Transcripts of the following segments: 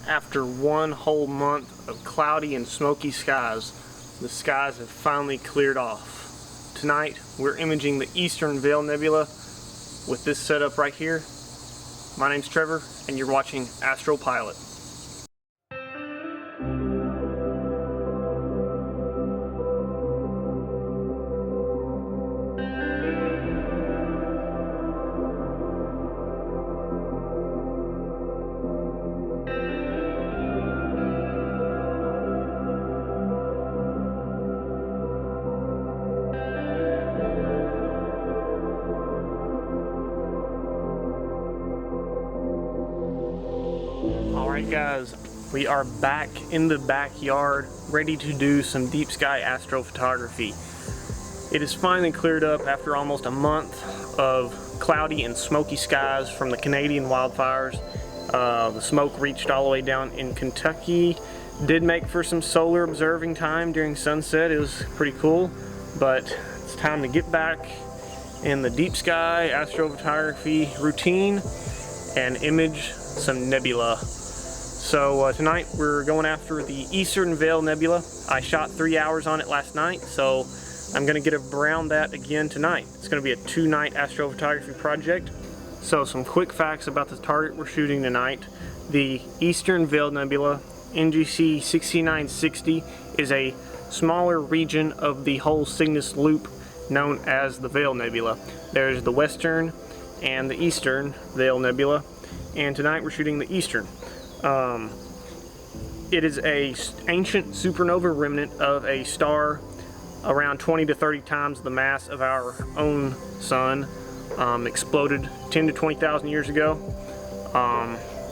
After one whole month of cloudy and smoky skies, the skies have finally cleared off. Tonight, we're imaging the Eastern Veil Nebula with this setup right here. My name's Trevor, and you're watching Astropilot. Alright guys, we are back in the backyard, ready to do some deep sky astrophotography. It is finally cleared up after almost a month of cloudy and smoky skies from the Canadian wildfires. The smoke reached all the way down in Kentucky. Did make for some solar observing time during sunset. It was pretty cool, but it's time to get back in the deep sky astrophotography routine and image some nebula. So tonight we're going after the Eastern Veil Nebula. I shot 3 hours on it last night, so I'm going to get around that again tonight. It's going to be a 2-night astrophotography project. So some quick facts about the target we're shooting tonight. The Eastern Veil Nebula, NGC 6960, is a smaller region of the whole Cygnus loop known as the Veil Nebula. There's the Western and the Eastern Veil Nebula, and tonight we're shooting the Eastern. It is a ancient supernova remnant of a star around 20 to 30 times the mass of our own sun. Exploded 10 to 20,000 years ago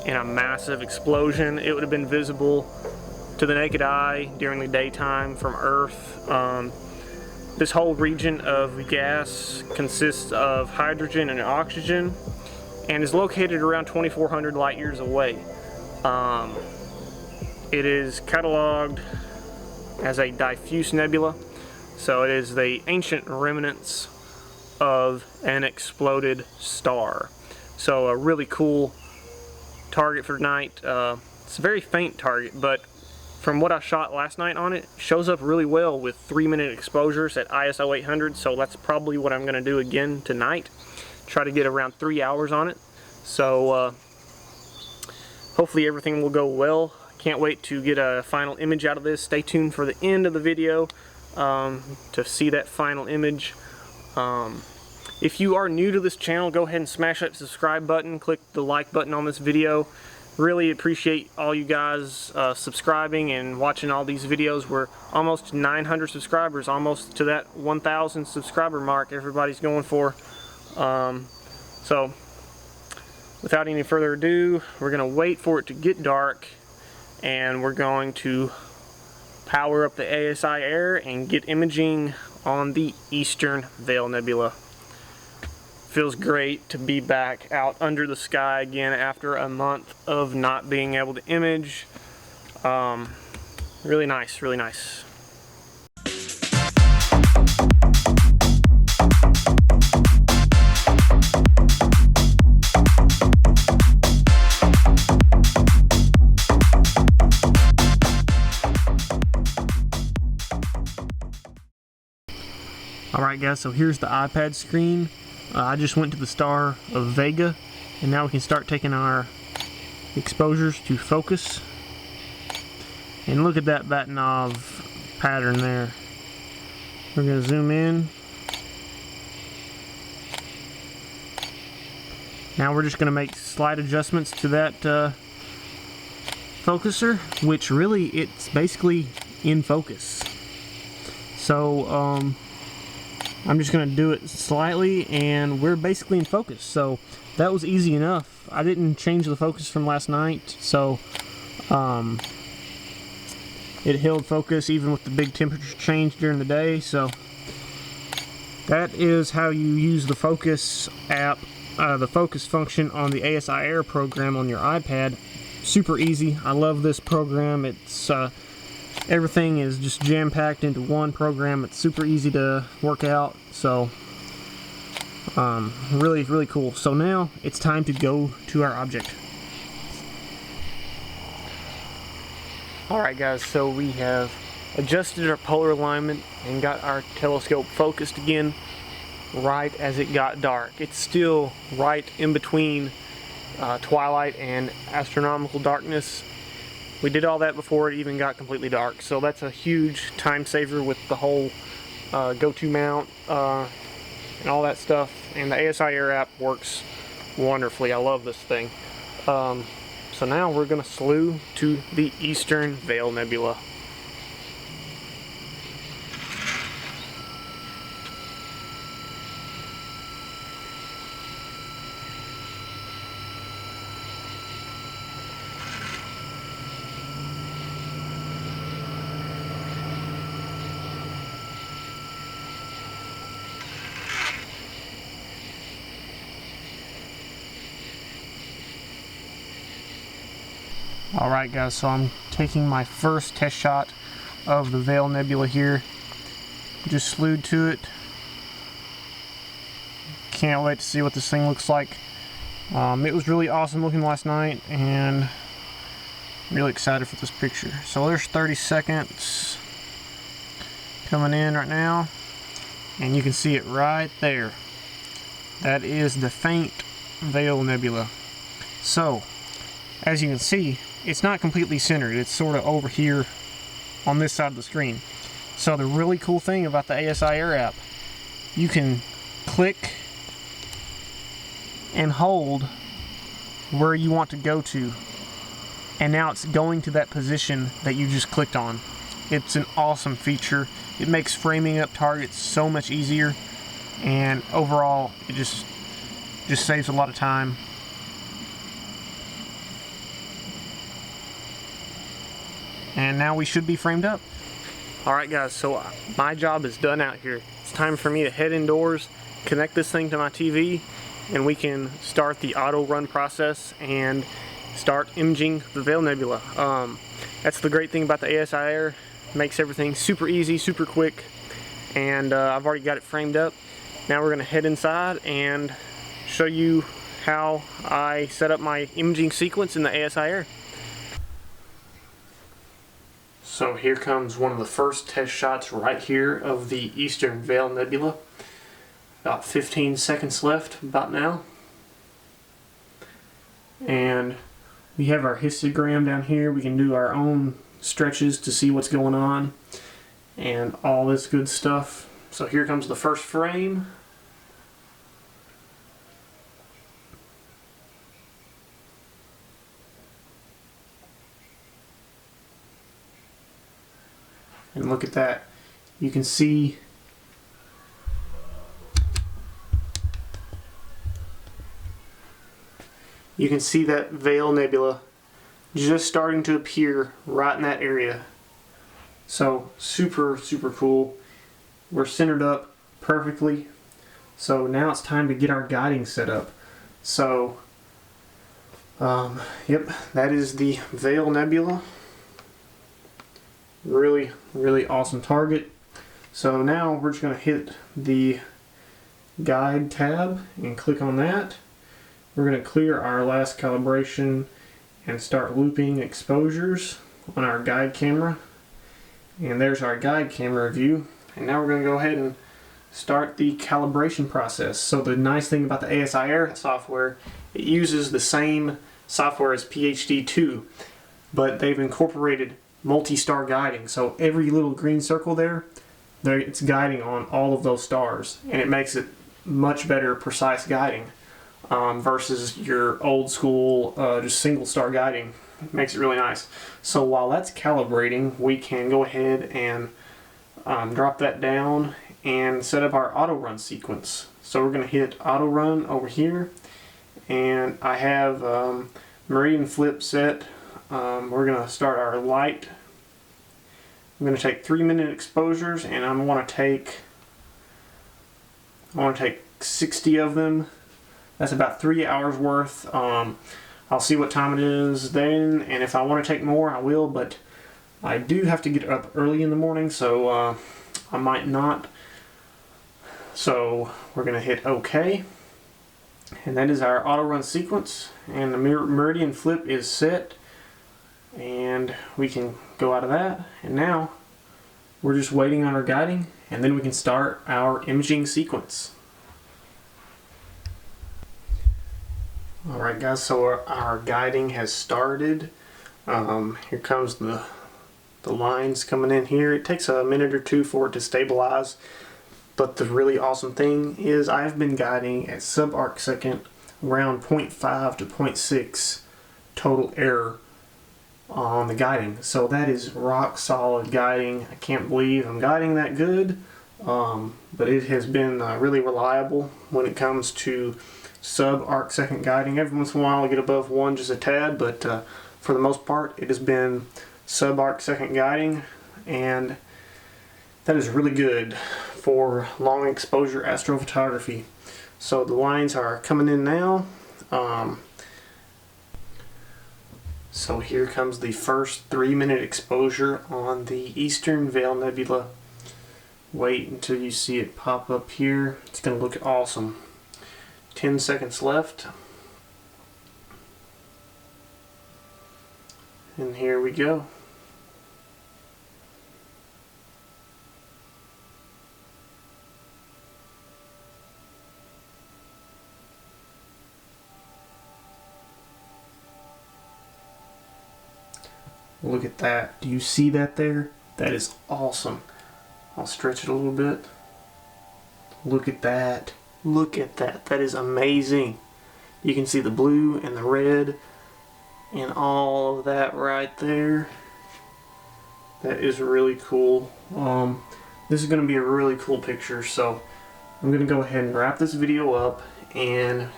in a massive explosion. It would have been visible to the naked eye during the daytime from Earth. This whole region of gas consists of hydrogen and oxygen and is located around 2,400 light years away. It is cataloged as a diffuse nebula, so it is the ancient remnants of an exploded star. So a really cool target for tonight. It's a very faint target, but from what I shot last night on it, shows up really well with 3-minute exposures at ISO 800, so that's probably what I'm going to do again tonight. Try to get around 3 hours on it. So hopefully everything will go well. Can't wait to get a final image out of this. Stay tuned for the end of the video to see that final image. If you are new to this channel, go ahead and smash that subscribe button. Click the like button on this video. Really appreciate all you guys subscribing and watching all these videos. We're almost 900 subscribers, almost to that 1,000 subscriber mark everybody's going for. So without any further ado, we're going to wait for it to get dark, and we're going to power up the ASI air and get imaging on the Eastern Veil Nebula. Feels great to be back out under the sky again after a month of not being able to image. Really nice, really nice. Alright guys, so here's the iPad screen. I just went to the star of Vega, and now we can start taking our exposures to focus. And look at that Batinov pattern there. We're going to zoom in. Now we're just going to make slight adjustments to that focuser, which really it's basically in focus. So I'm just going to do it slightly and we're basically in focus. So that was easy enough. I didn't change the focus from last night, so it held focus even with the big temperature change during the day. So that is how you use the focus app, the focus function on the ASI Air program on your iPad. Super easy. I love this program. It's everything is just jam-packed into one program. It's super easy to work out, so really cool. So now it's time to go to our object. Alright guys, so we have adjusted our polar alignment and got our telescope focused again right as it got dark. It's still right in between twilight and astronomical darkness. We did all that before it even got completely dark, so that's a huge time saver with the whole go-to mount and all that stuff. And the ASI Air app works wonderfully. I love this thing. So now we're going to slew to the Eastern Veil Nebula. Alright guys, so I'm taking my first test shot of the Veil Nebula here. Just slewed to it. Can't wait to see what this thing looks like. It was really awesome looking last night, and I'm really excited for this picture. So there's 30 seconds coming in right now, and you can see it right there. That is the faint Veil Nebula. So, as you can see, it's not completely centered. It's sort of over here on this side of the screen. So the really cool thing about the ASI Air app, you can click and hold where you want to go to, and now it's going to that position that you just clicked on. It's an awesome feature. It makes framing up targets so much easier, and overall it just saves a lot of time. And now we should be framed up. Alright guys, so my job is done out here. It's time for me to head indoors, connect this thing to my TV, and we can start the auto run process and start imaging the Veil Nebula. That's the great thing about the ASI Air. It makes everything super easy, super quick, and I've already got it framed up. Now we're going to head inside and show you how I set up my imaging sequence in the ASI Air. So here comes one of the first test shots right here of the Eastern Veil Nebula. About 15 seconds left about now. And we have our histogram down here. We can do our own stretches to see what's going on and all this good stuff. So here comes the first frame. And look at that. You can see that Veil Nebula just starting to appear right in that area. So super cool. We're centered up perfectly. So now it's time to get our guiding set up. So yep, that is the Veil Nebula. Really awesome target. So now we're just going to hit the guide tab and click on that. We're going to clear our last calibration and start looping exposures on our guide camera. And there's our guide camera view. And now we're going to go ahead and start the calibration process. So the nice thing about the ASI Air software, it uses the same software as PhD2, but they've incorporated multi-star guiding. So every little green circle there, it's guiding on all of those stars, and it makes it much better precise guiding versus your old school just single star guiding. It makes it really nice. So while that's calibrating, we can go ahead and drop that down and set up our auto run sequence. So we're going to hit auto run over here, and I have meridian flip set. We're going to start our light. I'm going to take 3-minute exposures, and I want to take 60 of them. That's about 3 hours worth. I'll see what time it is then, and if I want to take more, I will, but I do have to get up early in the morning, so I might not. So we're going to hit OK. And that is our auto run sequence, and the meridian flip is set. and we can go out of that, and now we're just waiting on our guiding, and then we can start our imaging sequence. Alright guys, so our guiding has started. Here comes the lines coming in here. It takes a minute or two for it to stabilize, but the really awesome thing is I've been guiding at sub-arc second around 0.5 to 0.6 total error on the guiding. So that is rock solid guiding. I can't believe I'm guiding that good, but it has been really reliable when it comes to sub-arc second guiding. Every once in a while I get above 1 just a tad, but for the most part it has been sub-arc second guiding, and that is really good for long exposure astrophotography. So the lines are coming in now. So here comes the first 3-minute exposure on the Eastern Veil Nebula. Wait until you see it pop up here. It's going to look awesome. 10 seconds left. And here we go. Look at that. Do you see that there? That is awesome. I'll stretch it a little bit. Look at that. Look at that. That is amazing. You can see the blue and the red and all of that right there. That is really cool. This is going to be a really cool picture, so I'm going to go ahead and wrap this video up and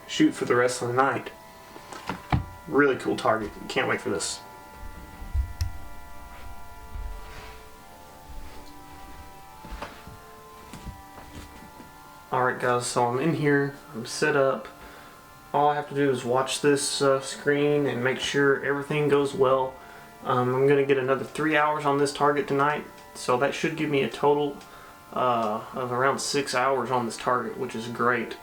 shoot for the rest of the night. Really cool target. Can't wait for this. Alright guys, so I'm in here, I'm set up. All I have to do is watch this screen and make sure everything goes well. I'm going to get another 3 hours on this target tonight, so that should give me a total of around 6 hours on this target, which is great.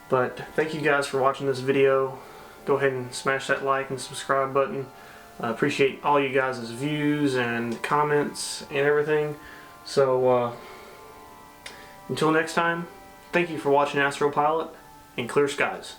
But thank you guys for watching this video. Go ahead and smash that like and subscribe button. I appreciate all you guys' views and comments and everything. So until next time, thank you for watching Astro Pilot, and clear skies.